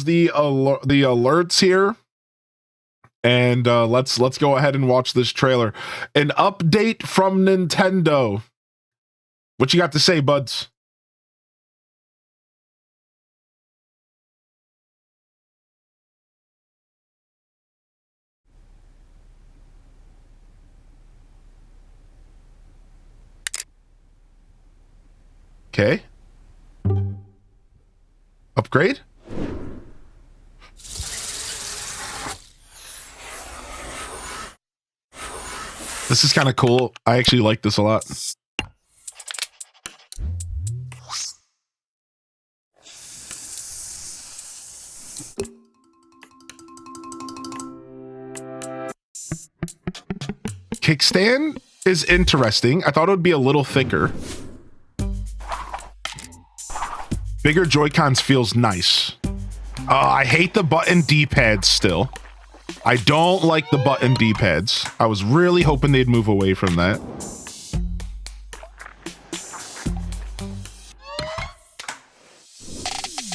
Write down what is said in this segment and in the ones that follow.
ourselves the alerts here, and let's go ahead and watch this trailer. An update from Nintendo. What you got to say, buds? Okay. Upgrade? This is kind of cool. I actually like this a lot. Kickstand is interesting. I thought it would be a little thicker. Bigger Joy-Cons feels nice. I hate the button D-pads still. I don't like the button D-pads. I was really hoping they'd move away from that.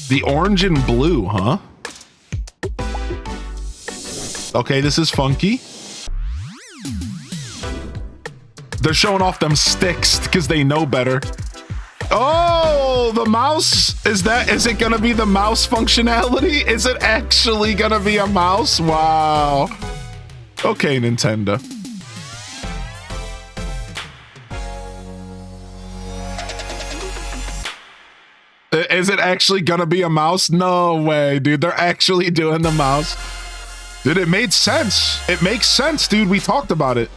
The orange and blue, huh? Okay, this is funky. They're showing off them sticks because they know better. Oh, the mouse. Is it gonna be the mouse functionality? Is it actually gonna be a mouse? Wow. Okay, Nintendo. Is it actually gonna be a mouse? No way, dude. They're actually doing the mouse. Dude, it made sense. It makes sense, dude. We talked about it.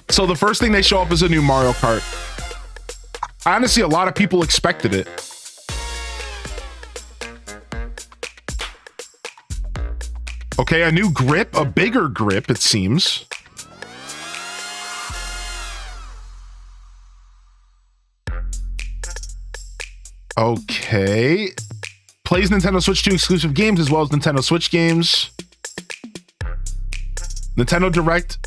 So the first thing they show up is a new Mario Kart. Honestly, a lot of people expected it. Okay, a new grip, a bigger grip, it seems. Okay. Plays Nintendo Switch 2 exclusive games as well as Nintendo Switch games. Nintendo Direct,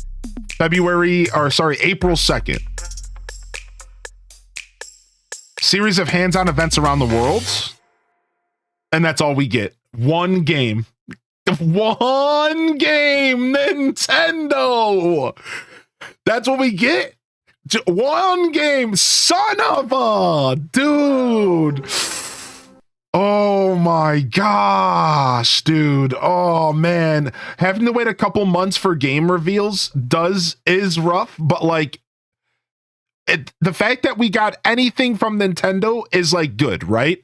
April 2nd. Series of hands-on events around the world. And that's all we get. One game. One game, Nintendo. That's what we get. One game, son of a dude. Oh my gosh, dude. Oh man, having to wait a couple months for game reveals is rough, but like the fact that we got anything from Nintendo is like good, right?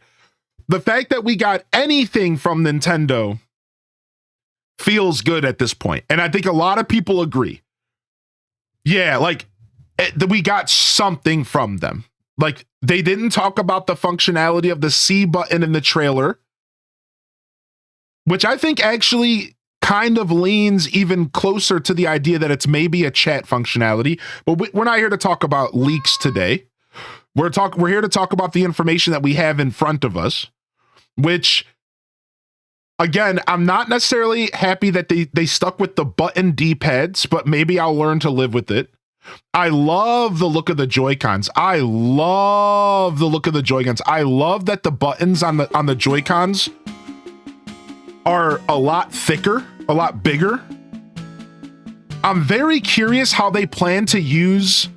The fact that we got anything from Nintendo feels good at this point. And I think a lot of people agree. Yeah, like we got something from them. Like they didn't talk about the functionality of the C button in the trailer, which I think actually kind of leans even closer to the idea that it's maybe a chat functionality. But we're not here to talk about leaks today. We're here to talk about the information that we have in front of us, which again, I'm not necessarily happy that they stuck with the button D-pads, but maybe I'll learn to live with it. I love the look of the Joy-Cons. I love the look of the Joy-Cons. I love that the buttons on the Joy-Cons are a lot thicker, a lot bigger. I'm very curious how they plan to use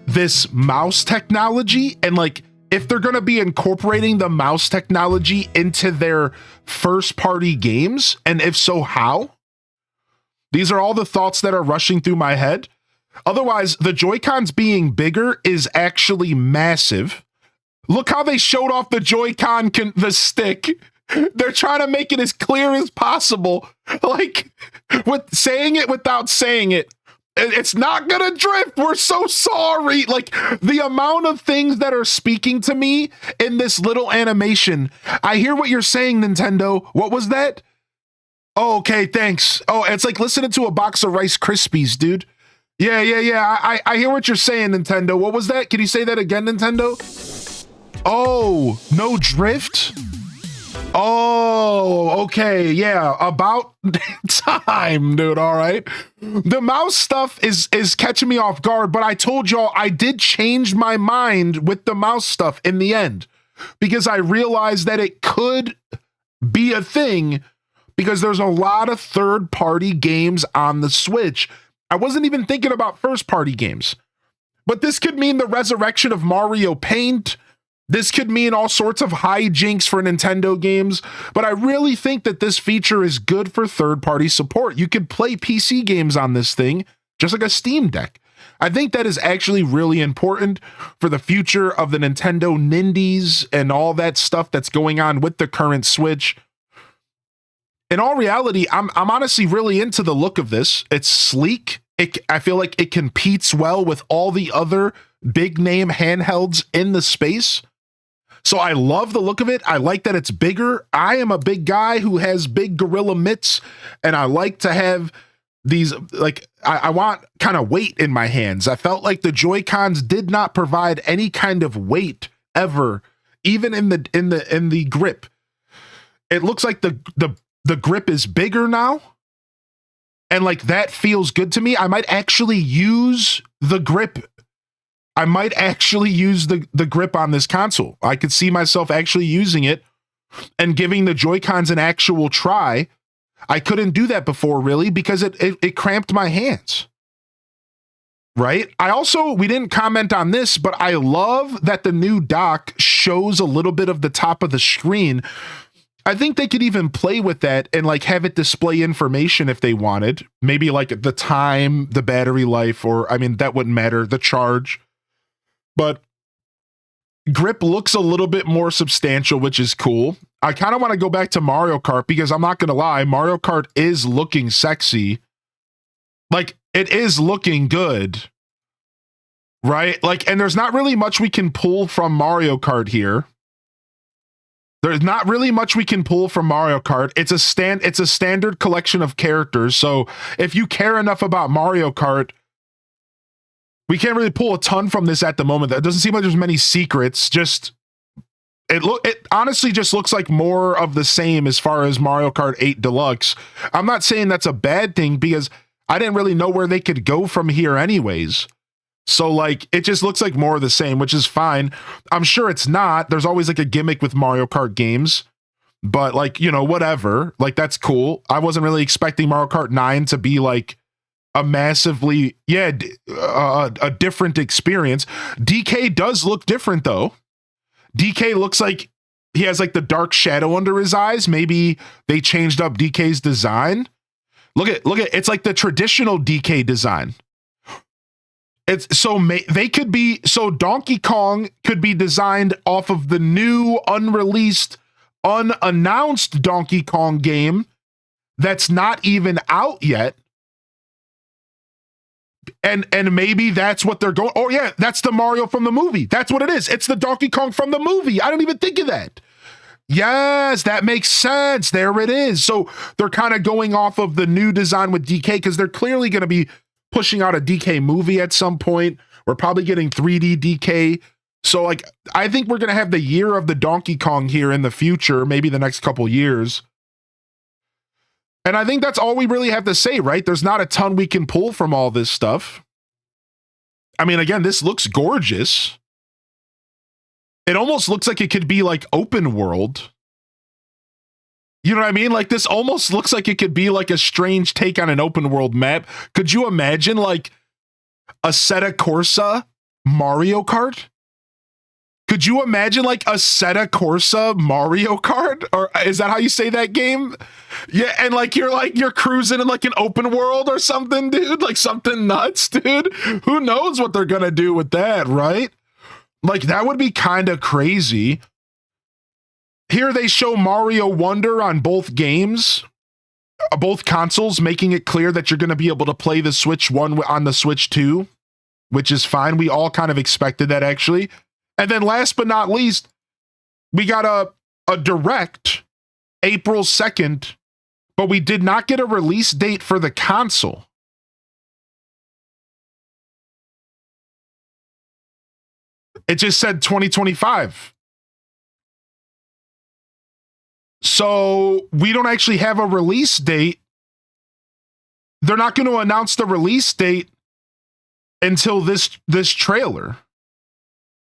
this mouse technology and like if they're going to be incorporating the mouse technology into their first-party games, and if so, how? These are all the thoughts that are rushing through my head. Otherwise, the Joy-Cons being bigger is actually massive. Look how they showed off the Joy-Con, the stick. They're trying to make it as clear as possible. Like, with saying it without saying it. It's not gonna drift. We're so sorry. Like, the amount of things that are speaking to me in this little animation. I hear what you're saying, Nintendo. What was that? Oh, okay, thanks. Oh, it's like listening to a box of Rice Krispies, dude. Yeah. I hear what you're saying, Nintendo. What was that? Can you say that again, Nintendo? Oh, no drift? Oh, okay. Yeah, about time, dude. All right. The mouse stuff is catching me off guard, but I told y'all I did change my mind with the mouse stuff in the end. because I realized that it could be a thing because there's a lot of third-party games on the Switch. I wasn't even thinking about first-party games, but this could mean the resurrection of Mario Paint. This could mean all sorts of hijinks for Nintendo games, but I really think that this feature is good for third-party support. You could play PC games on this thing, just like a Steam Deck. I think that is actually really important for the future of the Nintendo Nindies and all that stuff that's going on with the current Switch. In all reality, I'm honestly really into the look of this. It's sleek. I feel like it competes well with all the other big name handhelds in the space. So I love the look of it. I like that it's bigger. I am a big guy who has big gorilla mitts, and I like to have these, like, I want kind of weight in my hands. I felt like the Joy-Cons did not provide any kind of weight ever, even in the grip. It looks like the grip is bigger now, and like that feels good to me. I might actually use the grip. I might actually use the grip on this console. I could see myself actually using it and giving the Joy-Cons an actual try. I couldn't do that before, really, because it cramped my hands. Right? We didn't comment on this, but I love that the new dock shows a little bit of the top of the screen. I think they could even play with that and like have it display information if they wanted. Maybe like the time, the battery life, or I mean, that wouldn't matter, the charge. But grip looks a little bit more substantial, which is cool. I kind of want to go back to Mario Kart because I'm not going to lie, Mario Kart is looking sexy. Like, it is looking good. Right? Like, and there's not really much we can pull from Mario Kart here. There's not really much we can pull from Mario Kart. It's a standard collection of characters. So if you care enough about Mario Kart, we can't really pull a ton from this at the moment. That doesn't seem like there's many secrets. Just it honestly just looks like more of the same as far as Mario Kart 8 Deluxe. I'm not saying that's a bad thing because I didn't really know where they could go from here anyways. So like it just looks like more of the same, which is fine. I'm sure it's not. There's always like a gimmick with Mario Kart games. But like, you know, whatever. Like that's cool. I wasn't really expecting Mario Kart 9 to be like a massively, a different experience. DK does look different though. DK looks like he has like the dark shadow under his eyes. Maybe they changed up DK's design. Look at it's like the traditional DK design. It's so Donkey Kong could be designed off of the new unreleased, unannounced Donkey Kong game that's not even out yet. And maybe that's what they're going. Oh yeah, that's the Mario from the movie. That's what it is. It's the Donkey Kong from the movie. I didn't even think of that. Yes, that makes sense. There it is. So they're kind of going off of the new design with DK because they're clearly going to be pushing out a DK movie at some point. We're probably getting 3D DK. So like, I think we're going to have the year of the Donkey Kong here in the future, maybe the next couple years. And I think that's all we really have to say, right? There's not a ton we can pull from all this stuff. I mean, again, this looks gorgeous. It almost looks like it could be like open world. You know what I mean? Like this almost looks like it could be like a strange take on an open world map. Could you imagine like a Assetto Corsa Mario Kart? Could you imagine like a Assetto Corsa Mario Kart? Or is that how you say that game? Yeah, and like you're cruising in like an open world or something, dude. Like something nuts, dude. Who knows what they're gonna do with that, right? Like that would be kind of crazy. Here they show Mario Wonder on both games, both consoles, making it clear that you're going to be able to play the Switch 1 on the Switch 2, which is fine. We all kind of expected that, actually. And then last but not least, we got a direct April 2nd, but we did not get a release date for the console. It just said 2025. So we don't actually have a release date. They're not going to announce the release date until this trailer,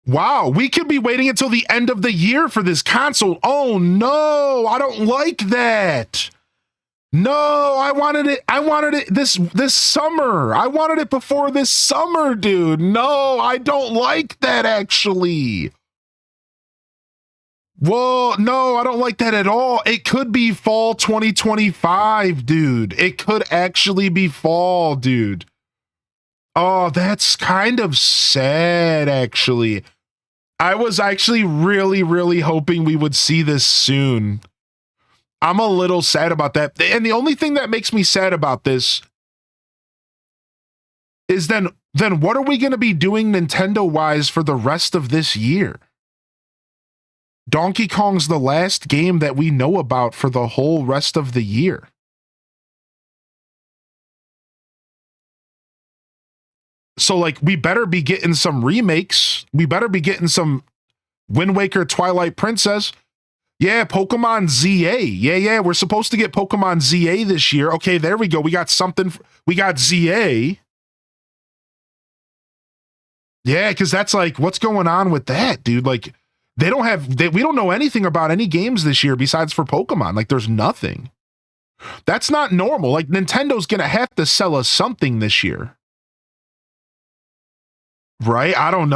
Wow, we could be waiting until the end of the year for this console. Oh no, I don't like that. No, I wanted it this summer. I wanted it before this summer, dude. No, I don't like that actually. Whoa, no, I don't like that at all. It could be fall 2025, dude. It could actually be fall, dude. Oh, that's kind of sad, actually. I was actually really, really hoping we would see this soon. I'm a little sad about that. And the only thing that makes me sad about this is then what are we going to be doing Nintendo-wise for the rest of this year? Donkey Kong's the last game that we know about for the whole rest of the year. So, like, we better be getting some remakes. We better be getting some Wind Waker, Twilight Princess. Yeah, Pokemon ZA. Yeah, we're supposed to get Pokemon ZA this year. Okay, there we go. We got something. We got ZA. Yeah, because that's like, what's going on with that, dude? Like, we don't know anything about any games this year besides for Pokemon. Like, there's nothing. That's not normal. Like, Nintendo's going to have to sell us something this year. Right? I don't know.